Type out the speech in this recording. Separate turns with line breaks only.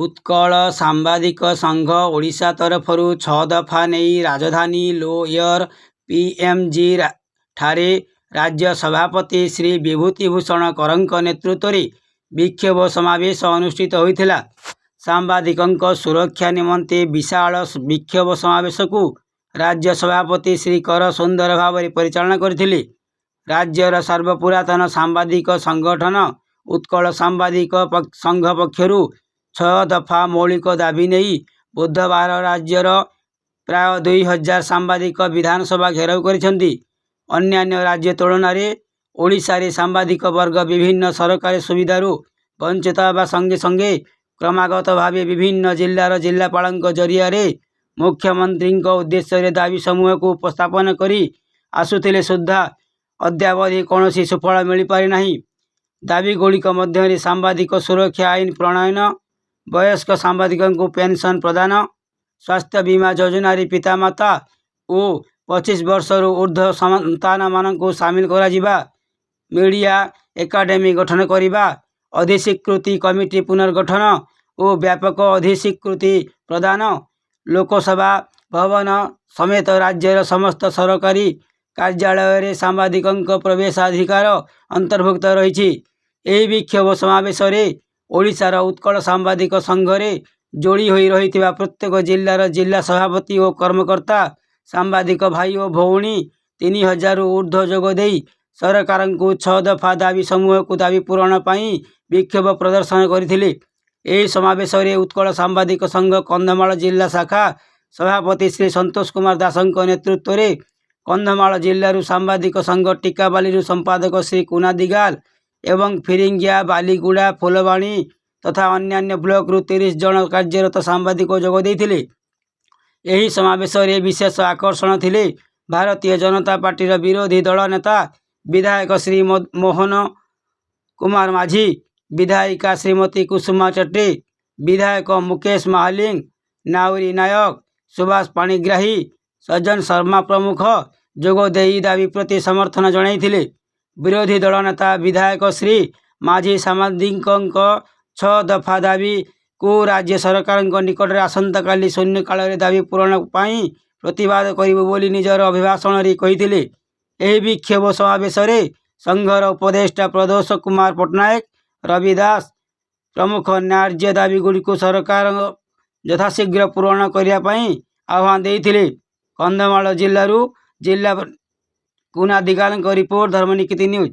उत्कल सांबादिक संघ ओडिशा तरफरु 6 दफा नहीं राजधानी लोयर पीएमजी ठारे राज्य सभापति श्री विभूतिभूषण करंक नेतृत्व में विक्षोभ समावेश अनुष्ठित होइथिला। सांबादिकंक सुरक्षा निमंते विशाल विक्षोभ समावेश को राज्य सभापति श्री कर सुंदर भाव परिचालन करथिले। राज्यर सर्वपुरातन सांबादिक संगठन उत्कल सांबादिक संघ पक्षरु 6 दफा मौलिक दाबी नहीं बुधवार राज्यर प्राय 2000 सांबादिक विधानसभा घेराव करिसेंती। अन्यान्य राज्य तुलन में ओडिशा रे सांबादिक वर्ग विभिन्न सरकारी सुविधारू वंचित होगा संगे संगे क्रमागत भाव विभिन्न जिल्लार जिल्लापाल जरिया मुख्यमंत्री उद्देश्य दाबी समूह को उपस्थापन करी आसुथिले सुद्धा अद्यावधि कौन सुफल मिल पारि नाही। दाबी गुड़िक मध्य सांबादिक सुरक्षा आईन प्रणयन, वयस्क सांबादिकों को पेंशन प्रदान, स्वास्थ्य बीमा योजना पितामाता और 25 वर्ष ऊर्ध्व संतान मान सामिल करा, मीडिया एकाडेमी गठन करने, अधिस्वीकृति कमिटी पुनर्गठन और व्यापक अधिस्वीकृति प्रदान, लोकसभा भवन समेत राज्यर समस्त सरकारी कार्यालय सांबादिकों प्रवेशाधिकार अंतर्भुक्त रही। यह विक्षोभ समावेश ओडिशार उत्कल सांबादिक संघरे जोड़ी हो रही प्रत्येक जिलार जिला सभापति और कर्मकर्ता सांबादिक भाई और भौणी 3000 ऊर्ध्व जोगदे सरकार को 6 दफा दाबी समूह को दाबी पूरण पर विक्षोभ प्रदर्शन करथिले। यह समावेश उत्कल सांबादिक संघ कंधमाल जिला शाखा सभापति श्री संतोष कुमार दासंक नेतृत्व में कंधमाल जिलूर सांबादिक संघ टिकाबाली संपादक श्री कुना दिगाल एवं फिरिंगिया बालीगुड़ा फुलवाणी तथा अन्यान्य ब्लॉक रु 30 जन कार्यरत सांबादिक जोगदे। यही समावेश विशेष आकर्षण थिले भारतीय जनता पार्टी विरोधी दल नेता विधायक श्री मोहन कुमार माझी, विधायिका श्रीमती कुसुमा चट्टे, विधायक मुकेश महालिंग, नाउरी नायक, सुभाष पाणिग्राही, सज्जन शर्मा प्रमुख जोगदे दाबी प्रति समर्थन जणाइथिले। विरोधी दल नेता विधायक श्री माझी सांबादिकों 6 दफा दाबी को राज्य सरकार निकट में आसंता काली शून्य काल दाबी पूरण पर प्रतिवाद करी निजर अभिभाषण कही। यह विक्षोभ समावेश संघर उपदेष्टा प्रदोष कुमार पट्टनायक, रविदास प्रमुख न्याय्य दाबी गुड़िक सरकार यथाशीघ्र पूरण करने आह्वान देते। कंधमाल जिलूर जिला कुना दिगाल रिपोर्ट, धर्मनिकेतन न्यूज।